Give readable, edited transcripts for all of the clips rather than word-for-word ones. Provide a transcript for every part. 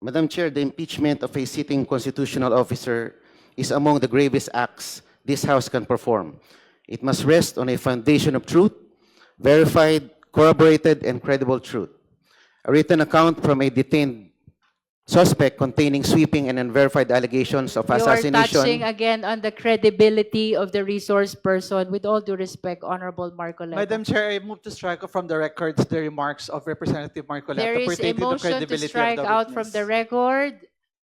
Madam Chair, the impeachment of a sitting constitutional officer is among the gravest acts this House can perform. It must rest on a foundation of truth, verified, corroborated, and credible truth. A written account from a detained suspect containing sweeping and unverified allegations of You are touching assassination. again on the credibility of the resource person. With all due respect, Honorable Marcoleta. Madam Chair, I move to strike from the records the remarks of Representative Marcoleta There is a pertaining to the motion to credibility strike of the out from witness. the record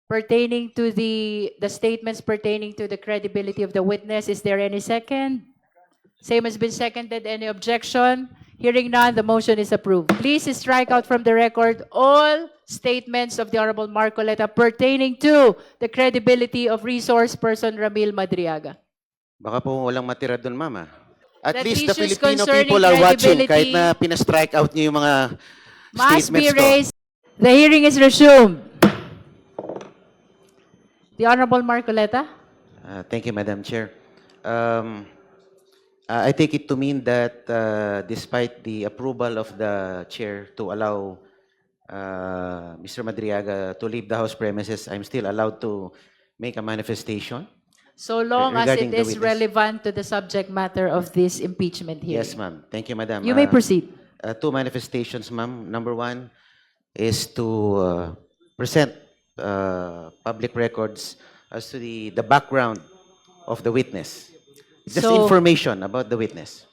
pertaining to the statements pertaining to the credibility of the witness. Is there any second? Same has been seconded. Any objection? Hearing none, the motion is approved. Please strike out from the record all statements of the Honorable Marcoleta pertaining to the credibility of resource person Ramil Madriaga. Baka po walang matira doon, mama. At That least the issues Filipino concerning people are watching kahit credibility na pina-strike out niyo yung mga Must be statements ko. raised. The hearing is resumed. The Honorable Marcoleta. Thank you, Madam Chair. I take it to mean that despite the approval of the Chair to allow Mr. Madriaga to leave the House premises, I'm still allowed to make a manifestation? So long as Regarding it the is witness. relevant to the subject matter of this impeachment hearing. Yes, ma'am. Thank you, Madam. You may proceed. Two manifestations, ma'am. Number one is to present public records as to the background of the witness. Just So- information about the witness.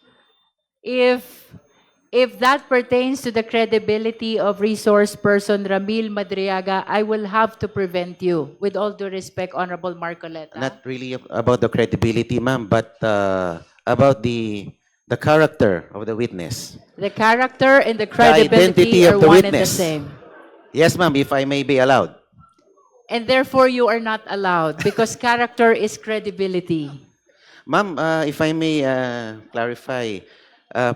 If that pertains to the credibility of resource person Ramil Madriaga, I will have to prevent you. With all due respect, Honorable Marcoleta. Not really about the credibility, ma'am, but about the character of the witness. The character and the identity credibility of are the one and the witness. same. Yes, ma'am, if I may be allowed. And therefore, you are not allowed because character is credibility. Ma'am, if I may clarify,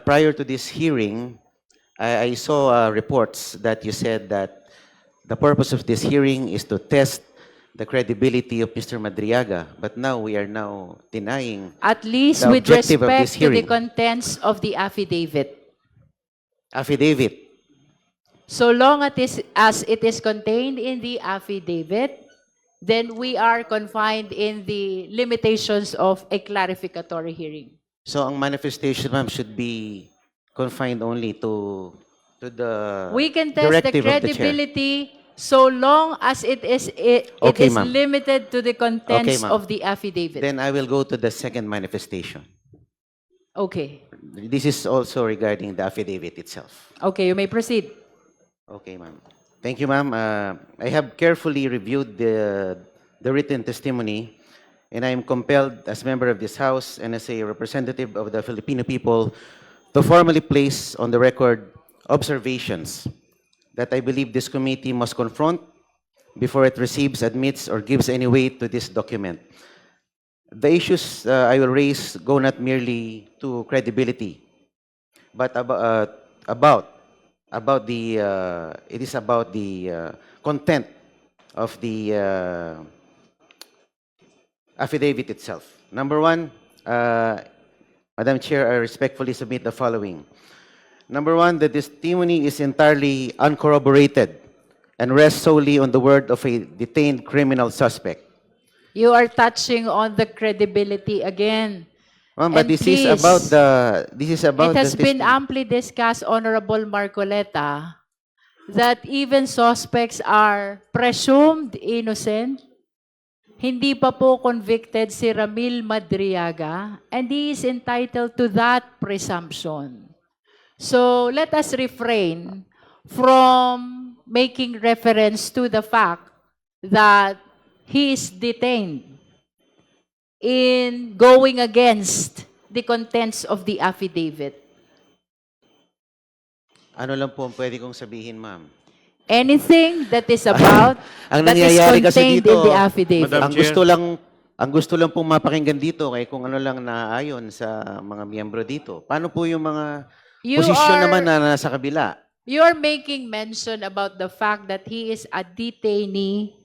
prior to this hearing, I saw reports that you said that the purpose of this hearing is to test the credibility of Mr. Madriaga, but now we are now denying At least The with objective of respect this to the hearing. contents of the affidavit. affidavit. So long as it is contained in the affidavit, then we are confined in the limitations of a clarificatory hearing. So ang manifestation, ma'am, should be confined only to the We can test the directive of the chair. credibility so long as it Okay, is ma'am. limited to the contents ma'am. of the affidavit. Then I will go to the second manifestation. Okay. This is also regarding the affidavit itself. Okay, you may proceed. Okay, ma'am. Thank you, ma'am. I have carefully reviewed the written testimony, and I am compelled, as member of this House and as a representative of the Filipino people, to formally place on the record observations that I believe this committee must confront before it receives, admits, or gives any weight to this document. The issues I will raise go not merely to credibility, but about the it is about the content of the affidavit itself. Number one, Madam Chair, I respectfully submit the following. Number one, the testimony is entirely uncorroborated and rests solely on the word of a detained criminal suspect. You are touching on the credibility again. Ma'am, but And this is about It has the been testimony. amply discussed, Honorable Marcoleta, that even suspects are presumed innocent. Hindi pa po convicted si Ramil Madriaga, and he is entitled to that presumption. So let us refrain from making reference to the fact that he is detained in going against the contents of the affidavit. Ano lang po ang pwede kong sabihin, ma'am? Anything that is about Ang that is nangyayari kasi contained dito, in the affidavit. Madam ang Chair. gusto lang pong mapakinggan dito ay kung ano lang naayon sa mga miyembro dito. Paano po yung mga You posisyon are- naman na nasa kabila? You're making mention about the fact that he is a detainee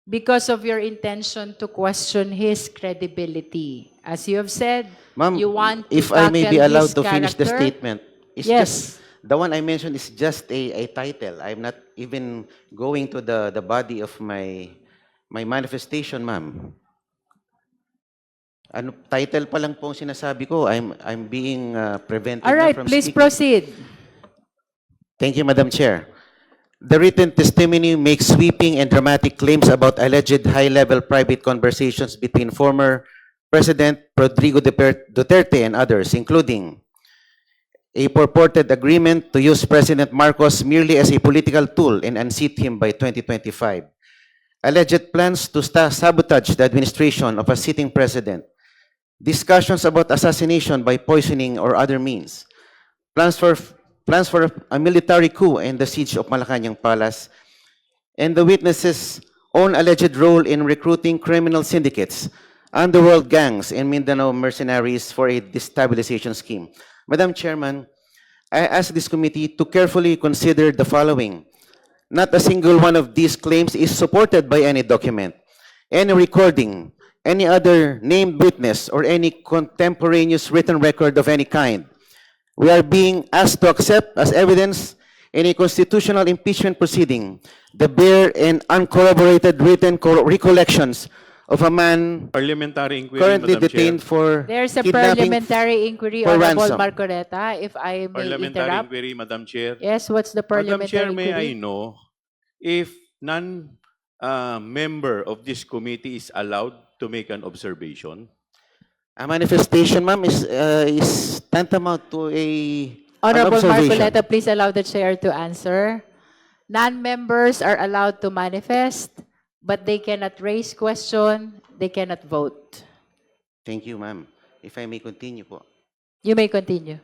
because of your intention to question his credibility. As you have said, Ma'am, you want to if I may be tackle allowed his to finish the character. statement, it's Yes. just The one I mentioned is just a title. I'm not even going to the body of my manifestation, ma'am. Ano, title pa lang po ang sinasabi ko. I'm being prevented All na right, from please speaking. proceed. Thank you, Madam Chair. The written testimony makes sweeping and dramatic claims about alleged high-level private conversations between former President Rodrigo Duterte and others, including a purported agreement to use President Marcos merely as a political tool and unseat him by 2025, alleged plans to sabotage the administration of a sitting president, discussions about assassination by poisoning or other means, plans for a military coup and the siege of Malacanang Palace, and the witnesses' own alleged role in recruiting criminal syndicates, underworld gangs, and Mindanao mercenaries for a destabilization scheme. Madam Chairman, I ask this committee to carefully consider the following. Not a single one of these claims is supported by any document, any recording, any other named witness, or any contemporaneous written record of any kind. We are being asked to accept as evidence in a constitutional impeachment proceeding the bare and uncorroborated written recollections of a man Parliamentary inquiry, currently Madam detained Chair. for There's a kidnapping. parliamentary inquiry, for Honorable ransom. Marcoleta, if I may Parliamentary interrupt. inquiry, Madam Chair. Yes, what's the Madam parliamentary Chair, may I inquiry? know if member of this committee is allowed to make an observation? A manifestation, ma'am, is tantamount to an Honorable observation. Marcoleta, please allow the chair to answer. Non-members are allowed to manifest, but they cannot raise question, they cannot vote. Thank you, ma'am. If I may continue po. You may continue.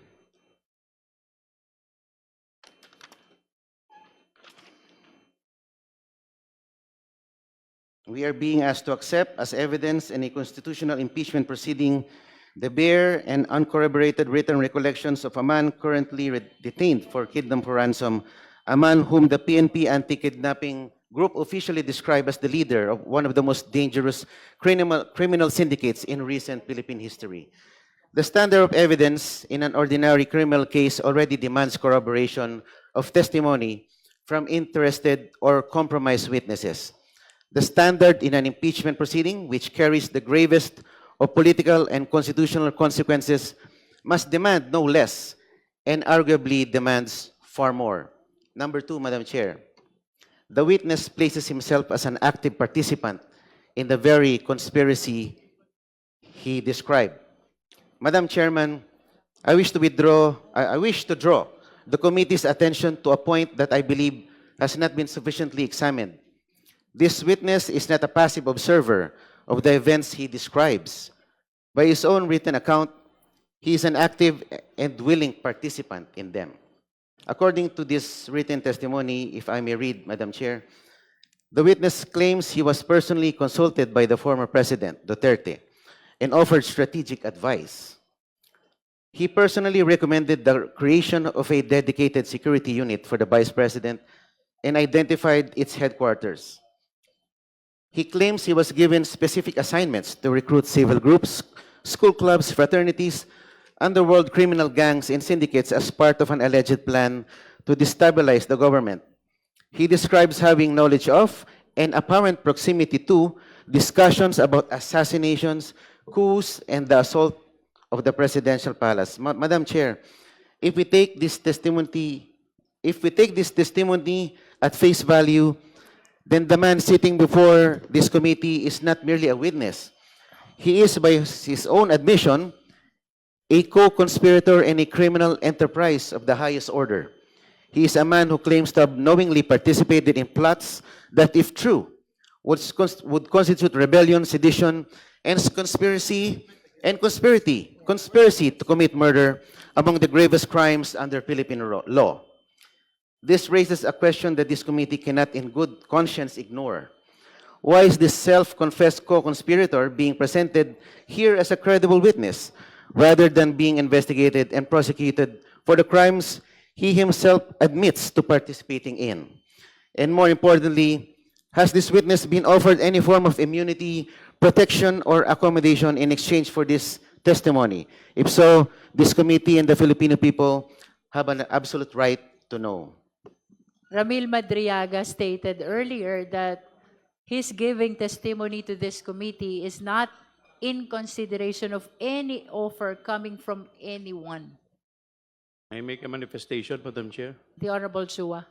We are being asked to accept as evidence in a constitutional impeachment proceeding the bare and uncorroborated written recollections of a man currently detained for kidnap for ransom, a man whom the PNP anti-kidnapping group officially described as the leader of one of the most dangerous criminal syndicates in recent Philippine history. The standard of evidence in an ordinary criminal case already demands corroboration of testimony from interested or compromised witnesses. The standard in an impeachment proceeding, which carries the gravest of political and constitutional consequences, must demand no less and arguably demands far more. Number two, Madam Chair, the witness places himself as an active participant in the very conspiracy he described. Madam Chairman, I wish to draw the committee's attention to a point that I believe has not been sufficiently examined. This witness is not a passive observer of the events he describes. By his own written account, he is an active and willing participant in them. According to this written testimony, if I may read, Madam Chair, the witness claims he was personally consulted by the former President, Duterte, and offered strategic advice. He personally recommended the creation of a dedicated security unit for the Vice President and identified its headquarters. He claims he was given specific assignments to recruit civil groups, school clubs, fraternities, underworld criminal gangs, and syndicates as part of an alleged plan to destabilize the government. He describes having knowledge of and apparent proximity to discussions about assassinations, coups, and the assault of the presidential palace. Madam Chair, if we take this testimony at face value, then the man sitting before this committee is not merely a witness. He is, by his own admission, a co-conspirator in a criminal enterprise of the highest order. He is a man who claims to have knowingly participated in plots that, if true, would constitute rebellion, sedition, and conspiracy to commit murder among the gravest crimes under Philippine law. This raises a question that this committee cannot in good conscience ignore. Why is this self-confessed co-conspirator being presented here as a credible witness, rather than being investigated and prosecuted for the crimes he himself admits to participating in? And more importantly, has this witness been offered any form of immunity, protection, or accommodation in exchange for this testimony? If so, this committee and the Filipino people have an absolute right to know. Ramil Madriaga stated earlier that his giving testimony to this committee is not in consideration of any offer coming from anyone. I make a manifestation, Madam Chair. The Honorable Chua.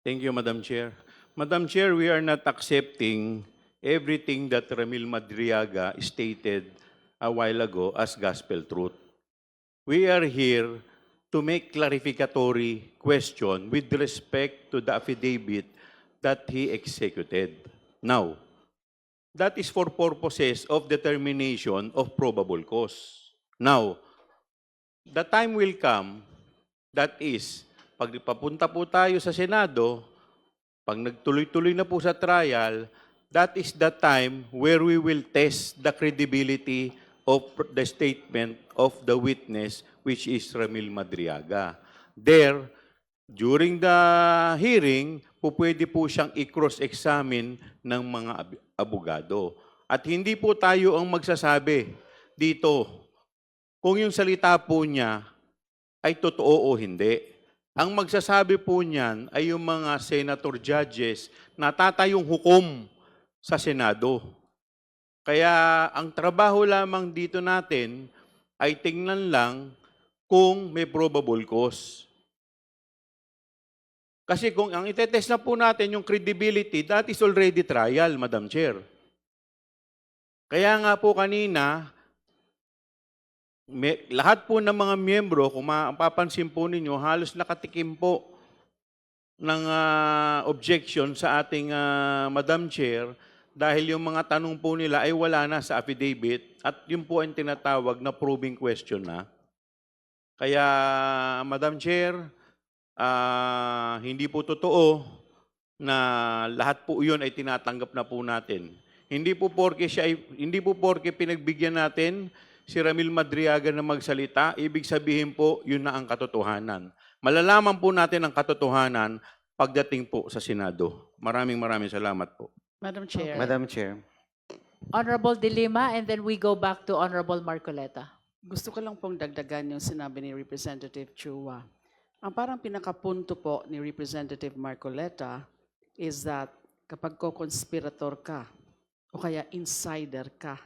Thank you, Madam Chair. Madam Chair, we are not accepting everything that Ramil Madriaga stated a while ago as gospel truth. We are here to make clarificatory question with respect to the affidavit that he executed. Now, that is for purposes of determination of probable cause. Now, the time will come, that is, pag papunta po tayo sa Senado, pag nagtuloy-tuloy na po sa trial, that is the time where we will test the credibility of the statement of the witness, which is Ramil Madriaga. There, during the hearing, pwede po siyang i-cross-examine ng mga abogado. At hindi po tayo ang magsasabi dito kung yung salita po niya ay totoo o hindi. Ang magsasabi po niyan ay yung mga senator judges na tatayong hukom sa Senado. Kaya ang trabaho lamang dito natin ay tingnan lang kung may probable cause. Kasi kung ang itetest na po natin yung credibility, that is already trial, Madam Chair. Kaya nga po kanina, lahat po ng mga miyembro, kung mapapansin po ninyo, halos nakatikim po ng objection sa ating Madam Chair dahil yung mga tanong po nila ay wala na sa affidavit at yun po ang tinatawag na probing question na. Kaya, Madam Chair, hindi po totoo na lahat po yun ay tinatanggap na po natin. Hindi po porke pinagbigyan natin si Ramil Madriaga na magsalita, ibig sabihin po, yun na ang katotohanan. Malalaman po natin ang katotohanan pagdating po sa Senado. Maraming salamat po. Madam Chair. Madam Chair. Honorable De Lima, and then we go back to Honorable Marcoleta. Gusto ko lang pong dagdagan yung sinabi ni Representative Chua. Ang parang pinakapunto po ni Representative Marcoleta is that kapag co-conspirator ka o kaya insider ka,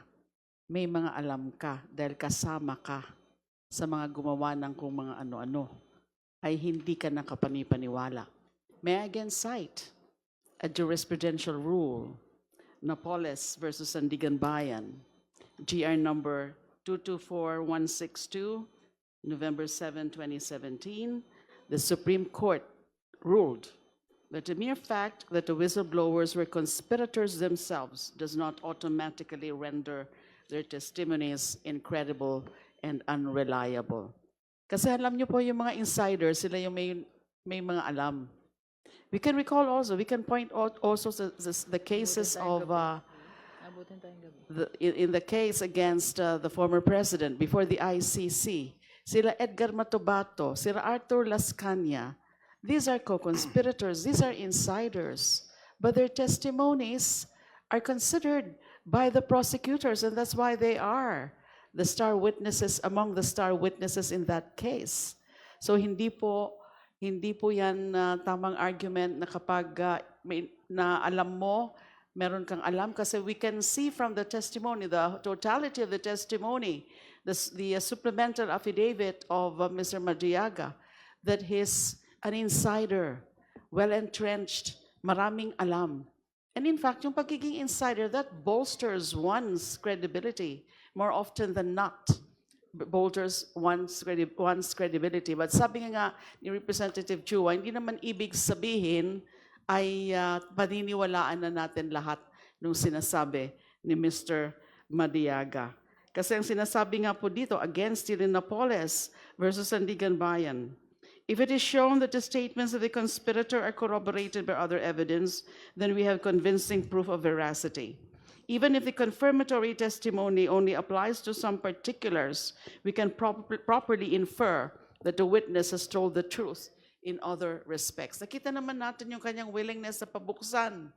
may mga alam ka dahil kasama ka sa mga gumawa ng kung mga ano-ano, ay hindi ka nakapanipaniwala. May I again cite a jurisprudential rule, Napoles versus Sandigan Bayan, GR number 224162, November 7, 2017, the Supreme Court ruled that the mere fact that the whistleblowers were conspirators themselves does not automatically render their testimonies incredible and unreliable. Kasi alam niyo po yung mga insiders, sila yung may mga alam. We can recall also, we can point out also the cases of, in the case against the former president before the ICC, sila Edgar Matobato, sila Arthur Lascania. These are co-conspirators, these are insiders, but their testimonies are considered by the prosecutors, and that's why they are the star witnesses, among the star witnesses in that case. So hindi po yan tamang argument na kapag na alam mo, meron kang alam, kasi we can see from the testimony, the totality of the testimony, the supplemental affidavit of Mr. Madriaga, that he's an insider, well-entrenched, maraming alam. And in fact, yung pagiging insider, that bolsters one's credibility more often than not. Bolsters one's credibility. But sabi nga ni Representative Chua, hindi naman ibig sabihin ay paniniwalaan na natin lahat ng sinasabi ni Mr. Madriaga. Kasi ang sinasabi nga po dito, again, still in Napoles versus Sandigan Bayan, if it is shown that the statements of the conspirator are corroborated by other evidence, then we have convincing proof of veracity. Even if the confirmatory testimony only applies to some particulars, we can properly infer that the witness has told the truth in other respects. Nakita naman natin yung kanyang willingness sa pabuksan,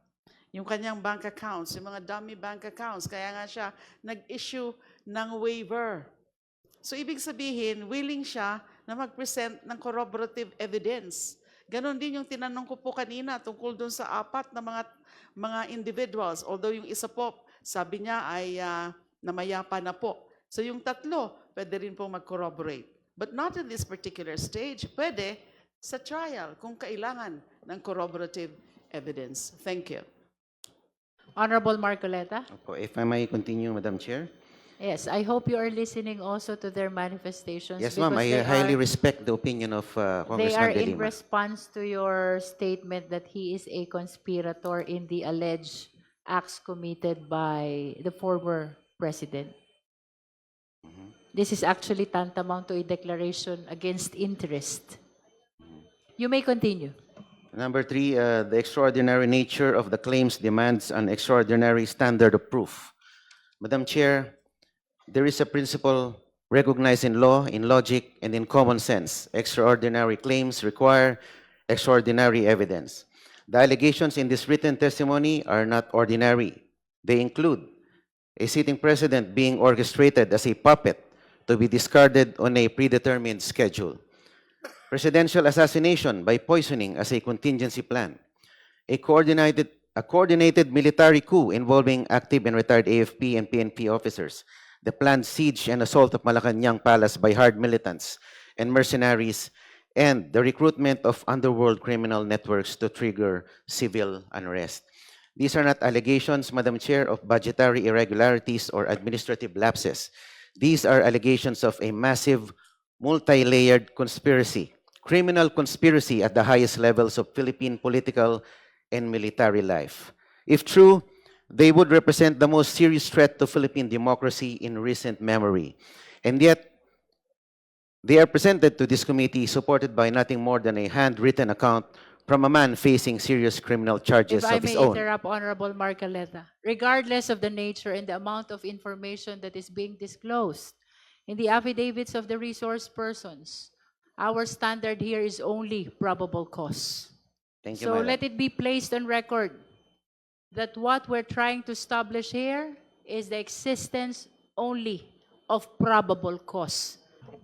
yung kanyang bank accounts, yung mga dummy bank accounts. Kaya nga siya nag-issue ng waiver. So ibig sabihin, willing siya na mag-present ng corroborative evidence. Ganon din yung tinanong ko po kanina tungkol dun sa apat na mga individuals. Although yung isa po, sabi niya ay namayapa na po. So yung tatlo, pwede rin po mag-corroborate. But not in this particular stage. Pwede sa trial kung kailangan ng corroborative evidence. Thank you. Honorable Marcoleta? Opo, if I may continue, Madam Chair. Yes, I hope you are listening also to their manifestations. Yes, ma'am. because I they highly are- respect the opinion of They Congressman are De in Lima. response to your statement that he is a conspirator in the alleged acts committed by the former president. This is actually tantamount to a declaration against interest. You may continue. Number three, the extraordinary nature of the claims demands an extraordinary standard of proof. Madam Chair, there is a principle recognized in law, in logic, and in common sense. Extraordinary claims require extraordinary evidence. The allegations in this written testimony are not ordinary. They include a sitting president being orchestrated as a puppet to be discarded on a predetermined schedule. Presidential assassination by poisoning as a contingency plan. A coordinated military coup involving active and retired AFP and PNP officers. The planned siege and assault of Malacanang Palace by hard militants and mercenaries, and the recruitment of underworld criminal networks to trigger civil unrest. These are not allegations, Madam Chair, of budgetary irregularities or administrative lapses. These are allegations of a massive, multi-layered conspiracy, criminal conspiracy at the highest levels of Philippine political and military life. If true, they would represent the most serious threat to Philippine democracy in recent memory. And yet, they are presented to this committee supported by nothing more than a handwritten account from a man facing serious criminal charges If I of his may own. interrupt, Honorable Marcoleta, regardless of the nature and the amount of information that is being disclosed in the affidavits of the resource persons, our standard here is only probable cause. Thank you, So Madam. let it be placed on record that what we're trying to establish here is the existence only of probable cause.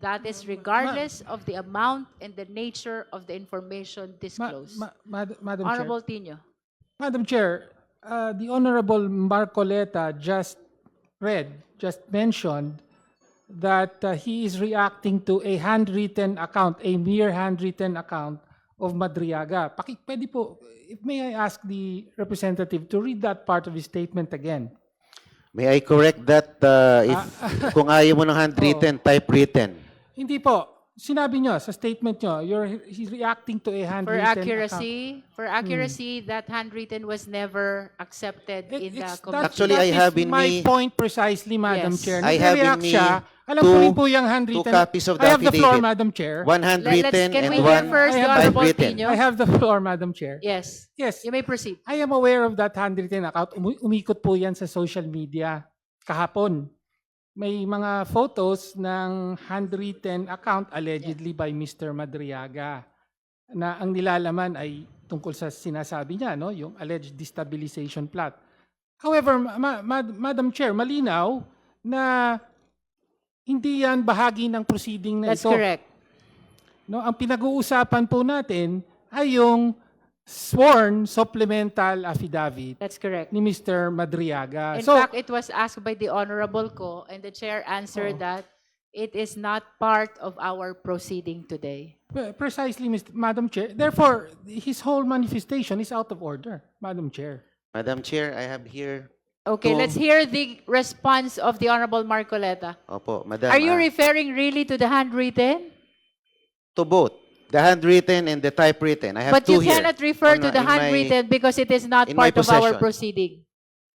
That is regardless of the amount and the nature of the information disclosed. Madam Chair. Honorable Tino. Madam Chair, the Honorable Marcoleta just mentioned that he is reacting to a handwritten account, a mere handwritten account of Madriaga. Pwede po, if may I ask the representative to read that part of his statement again? May I correct that if kung ayaw mo ng handwritten, typewritten. Hindi po. Sinabi nyo sa statement nyo, he's reacting to a For handwritten account. accuracy, that handwritten was never accepted in the It's- committee. Actually, I have in my me- point precisely, Madam Yes. Chair. I have in Nagre-react me siya. Alam ko rin po yung two handwritten. copies of the I have the floor, affidavit. Madam Chair. One handwritten Can and we hear one first the I have Honorable typewritten. Tino? I have the floor, Madam Chair. Yes, Yes, you may proceed. I am aware of that handwritten account. Umikot po yan sa social media kahapon. May mga photos ng handwritten account allegedly by Mr. Madriaga na ang nilalaman ay tungkol sa sinasabi niya, no, yung alleged destabilization plot. However, Madam Chair, malinaw na hindi yan bahagi ng proceeding na That's ito. correct. No, ang pinag-uusapan po natin ay yung sworn supplemental affidavit That's correct. ni Mr. Madriaga. In So, fact, it was asked by the Honorable Ko, and the chair answered that it is not part of our proceeding today. precisely, Madam Chair. Therefore, his whole manifestation is out of order, Madam Chair. Madam Chair, I have here. Okay, To- let's hear the response of the Honorable Marcoleta. Opo, Madam. Are you referring really to the handwritten? to both the handwritten and the typewritten? I have But two you here. cannot refer On, to the in my- handwritten because it is not in my part of our possession. proceeding.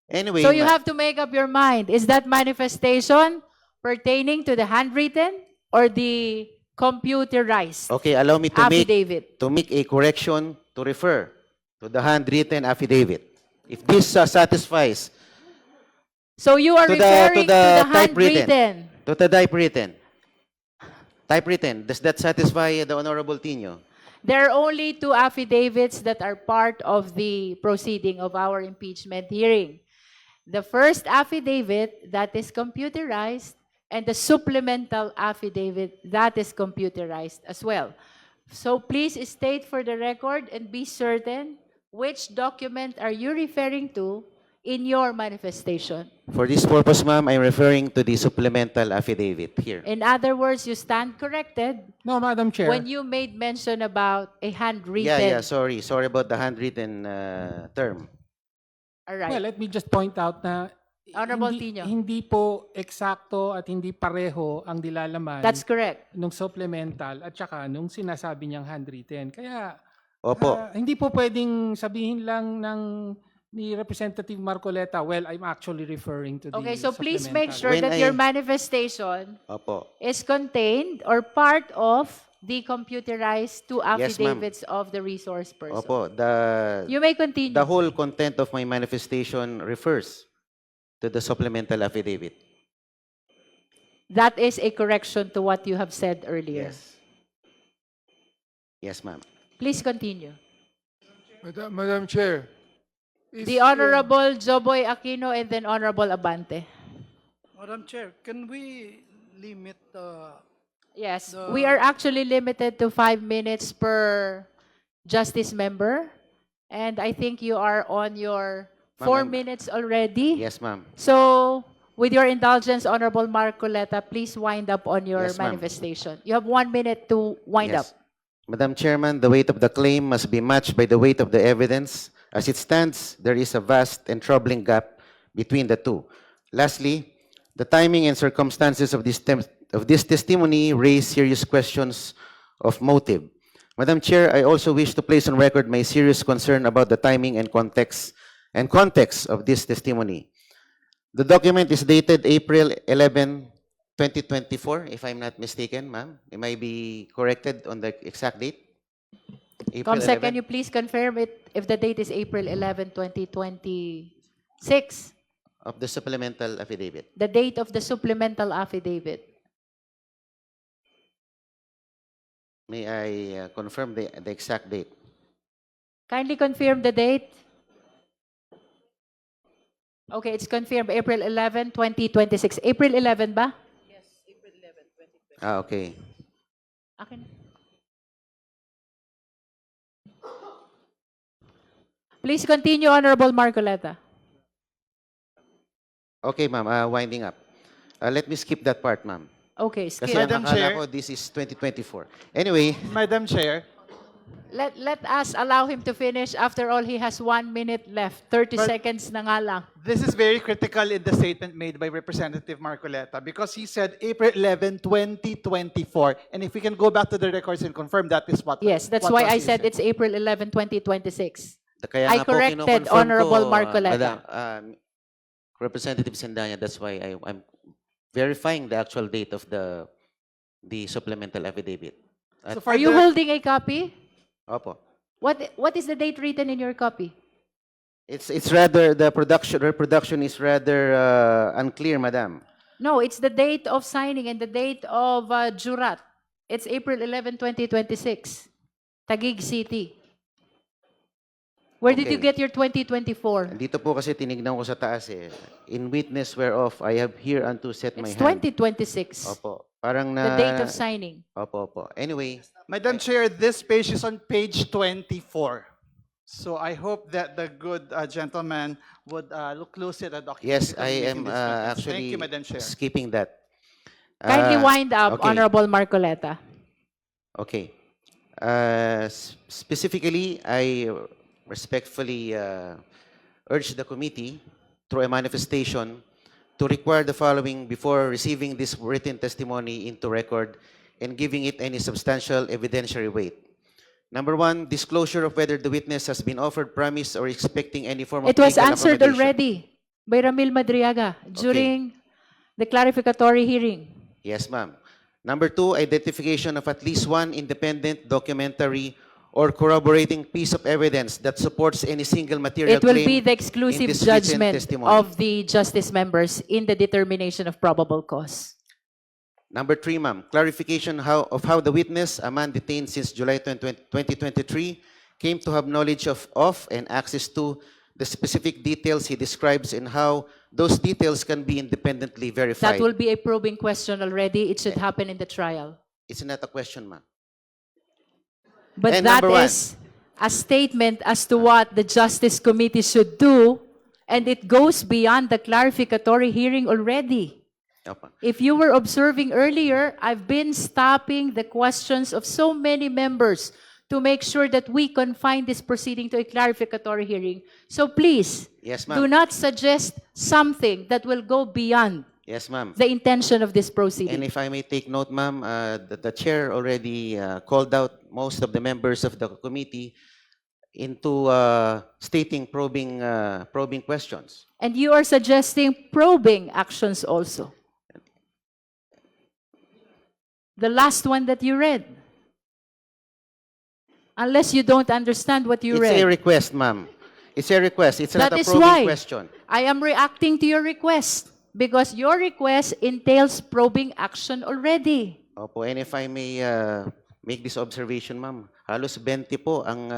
Anyway, So you have to make up your mind. Is that manifestation pertaining to the handwritten or the computerized okay, allow me affidavit? to make a correction to refer to the handwritten affidavit. If this satisfies So you are to the referring to the typewritten. handwritten. to the typewritten. Typewritten, does that satisfy the Honorable Tino? There are only two affidavits that are part of the proceeding of our impeachment hearing. The first affidavit that is computerized and the supplemental affidavit, that is computerized as well. So please state for the record and be certain which document are you referring to in your manifestation. For this purpose, ma'am, I'm referring to the supplemental affidavit here. In other words, you stand corrected No, Madam Chair. when you made mention about a handwritten. Yeah, sorry. Sorry about the handwritten term. All right. Well, let me just point out na Honorable hindi, Tino. hindi po eksakto at hindi pareho ang dilalaman That's correct. nung supplemental at saka nung sinasabi niyang handwritten. Kaya Opo. hindi po pwedeng sabihin lang ni Representative Marcoleta, well, I'm actually referring to the Okay, so please make supplemental. sure When that your manifestation Opo. is contained or part of the computerized two Yes, ma'am. affidavits of the resource person. Opo. You may continue. The whole content of my manifestation refers to the supplemental affidavit. That is a correction to what you have said earlier. Yes. Yes, ma'am. Please continue. Madam Chair. The Honorable Joboy Aquino and then Honorable Abante. Madam Chair, can we limit Yes, we are actually limited to 5 minutes per justice member. And I think you are on your 4 Ma'am, minutes already. Yes, ma'am. So, with your indulgence, Honorable Marcoleta, please wind up on your Yes, ma'am. manifestation. You have 1 minute to wind up. Yes. Madam Chairman, the weight of the claim must be matched by the weight of the evidence. As it stands, there is a vast and troubling gap between the two. Lastly, the timing and circumstances of this testimony raise serious questions of motive. Madam Chair, I also wish to place on record my serious concern about the timing and context of this testimony. The document is dated April 11, 2024, if I'm not mistaken, ma'am. Am I be corrected on the exact date? April Comsec, 11? can you please confirm it if the date is April 11, 2026? Of the supplemental affidavit. The date of the supplemental affidavit. May I confirm the exact date? Kindly confirm the date. Okay, it's confirmed April 11, 2026. April 11 ba? Ah, okay. Akin. Please continue, Honorable Marcoleta. Okay, ma'am. Winding up. Let me skip that part, ma'am. Okay, Kasi skip. ang Madam akala Chair. ko, this is 2024. Anyway, Madam Chair, Let us allow him to finish. After all, he has 1 minute left. 30 But- seconds na nga lang. this is very critical in the statement made by Representative Marcoleta because he said April 11, 2024. And if we can go back to the records and confirm that is what Yes, that's what why was I he said it's April 11, 2026. kaya I nga po corrected kinoconfirm Honorable ko, Marcoleta. Representative Sendanya, that's why I'm verifying the actual date of the supplemental affidavit. So Are you holding a copy? Opo. What is the date written in your copy? It's rather, the reproduction is rather unclear, madam. No, it's the date of signing and the date of jurat. It's April 11, 2026. Taguig City. Where did you Okay. get your 2024? Dito po kasi tinignan ko sa taas eh. In witness whereof, I have here unto set my It's hand. 2026. Opo. Parang The na... date of signing. Opo. Anyway, Madam Chair, this page is on page 24. So I hope that the good gentleman would look closely at the document. yes, because I he's am making these comments. actually Thank you, Madam Chair. skipping that. Kindly wind up, okay. Honorable Marcoleta. Okay. Specifically, I respectfully urge the committee through a manifestation to require the following before receiving this written testimony into record and giving it any substantial evidentiary weight. Number one, disclosure of whether the witness has been offered, promise, or expecting any form of It was legal answered accommodation. already by Ramil Madriaga during the clarificatory hearing. Yes, ma'am. Number two, identification of at least one independent, documentary, or corroborating piece of evidence that supports any single material It will claim be the in exclusive this written judgment testimony. of the justice members in the determination of probable cause. Number three, ma'am, clarification of how the witness, a man detained since July 2023, came to have knowledge of and access to the specific details he describes and how those details can be independently verified. That will be a probing question already. It should happen in the trial. It's not a question, ma'am. But And that number one. is a statement as to what the Justice Committee should do, and it goes beyond the clarificatory hearing already. Opo. If you were observing earlier, I've been stopping the questions of so many members to make sure that we confine this proceeding to a clarificatory hearing. So please, Yes, do ma'am. not suggest something that will go beyond Yes, ma'am. the intention of this And proceeding. if I may take note, ma'am, the chair already called out most of the members of the committee into stating probing questions. And you are suggesting probing actions also. The last one that you read. Unless you don't understand what you It's a read. request, ma'am. It's a request. It's not That a is probing why question. I am reacting to your request because your request entails probing action already. Opo, and if I may make this observation, ma'am, halos 20 po ang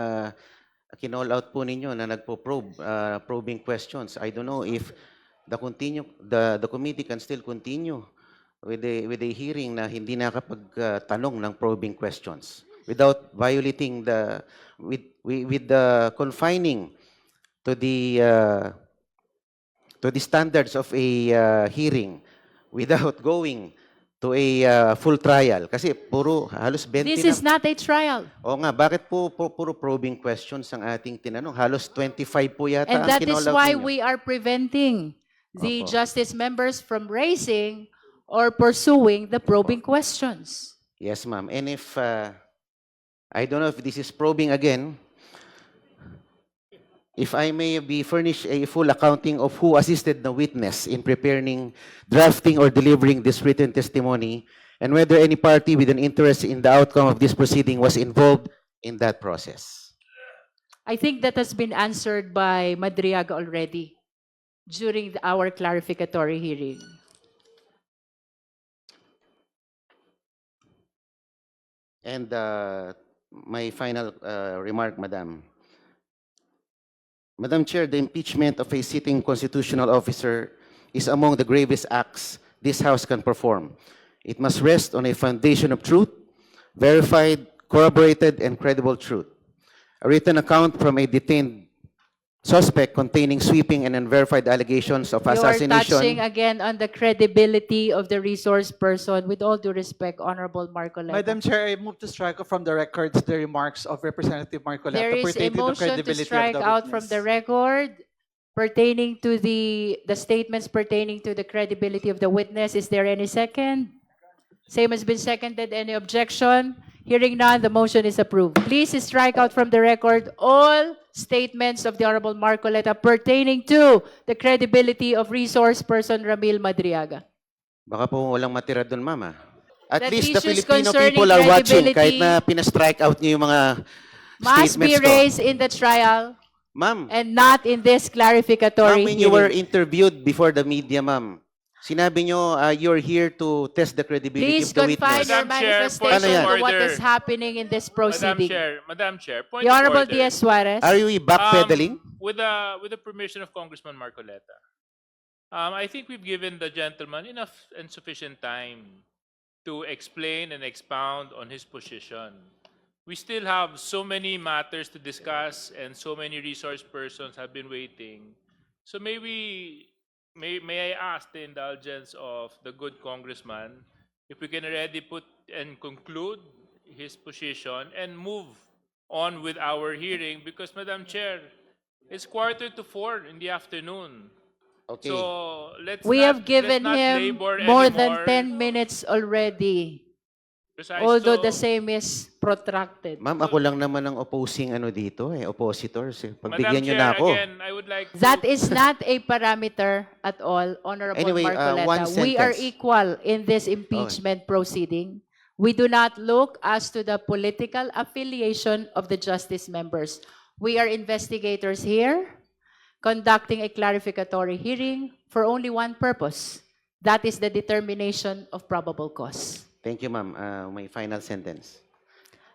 kinall out po ninyo na nagpo-probe, probing questions. I don't know if the committee can still continue with a hearing na hindi nakapagtanong ng probing questions without violating with the confining to the standards of a hearing without going to a full trial. Kasi puro halos 20 This na. is not a trial. Oo nga, bakit po puro probing questions ang ating tinanong? Halos 25 po yata And ang that is kinall out why ninyo. we are preventing the Opo. justice members from raising or pursuing the probing questions. Yes, ma'am. And if, I don't know if this is probing again, if I may be furnished a full accounting of who assisted the witness in preparing, drafting, or delivering this written testimony, and whether any party with an interest in the outcome of this proceeding was involved in that process. I think that has been answered by Madriaga already during our clarificatory hearing. And my final remark, Madam. Madam Chair, the impeachment of a sitting constitutional officer is among the gravest acts this House can perform. It must rest on a foundation of truth, verified, corroborated, and credible truth. A written account from a detained suspect containing sweeping and unverified allegations of You are touching assassination. again on the credibility of the resource person. With all due respect, Honorable Marcoleta. Madam Chair, I move to strike off from the records the remarks of Representative Marcoleta There is a pertaining to the motion to credibility strike of the out from witness. the record pertaining to the statements pertaining to the credibility of the witness. Is there any second? Same has been seconded. Any objection? Hearing none, the motion is approved. Please strike out from the record all statements of the Honorable Marcoleta pertaining to the credibility of resource person Ramil Madriaga. Baka po walang matira doon, Mama. At That least the issues Filipino concerning people are watching kahit credibility na pina-strike out niyo yung mga Must be statements ko. raised in the trial Ma'am, and not in this clarificatory when you were hearing. interviewed before the media, ma'am, sinabi nyo you're here to test the credibility Please of the confine witness. your Madam Chair, manifestation point of to what order. is happening in this proceeding. Madam Chair, point The of Honorable order. Diaz Suarez. Are you backpedaling? With the permission of Congressman Marcoleta, I think we've given the gentleman enough and sufficient time to explain and expound on his position. We still have so many matters to discuss and so many resource persons have been waiting. So may I ask the indulgence of the good congressman if we can already put and conclude his position and move on with our hearing because, Madam Chair, it's 3:45 in the afternoon. Okay. So let's We not, have given let's not him labor more anymore. than 10 minutes already, Precise although to- the same is protracted. Ma'am, ako lang naman ang opposing dito, oppositors. Madam Pagbigyan nyo Chair, na ako. again, I would like That to, is not a parameter at all, Honorable Anyway, Marcoleta. one We are sentence. equal in this impeachment proceeding. We do not look as to the political affiliation of the justice members. We are investigators here, conducting a clarificatory hearing for only one purpose. That is the determination of probable cause. Thank you, ma'am. My final sentence.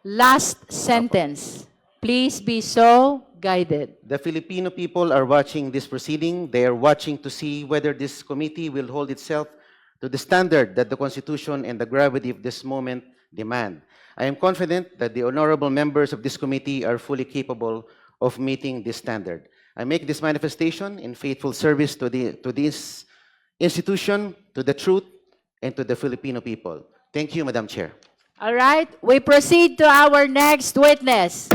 Last sentence. Please be so guided. The Filipino people are watching this proceeding. They are watching to see whether this committee will hold itself to the standard that the Constitution and the gravity of this moment demand. I am confident that the honorable members of this committee are fully capable of meeting this standard. I make this manifestation in faithful service to this institution, to the truth, and to the Filipino people. Thank you, Madam Chair. All right, we proceed to our next witness.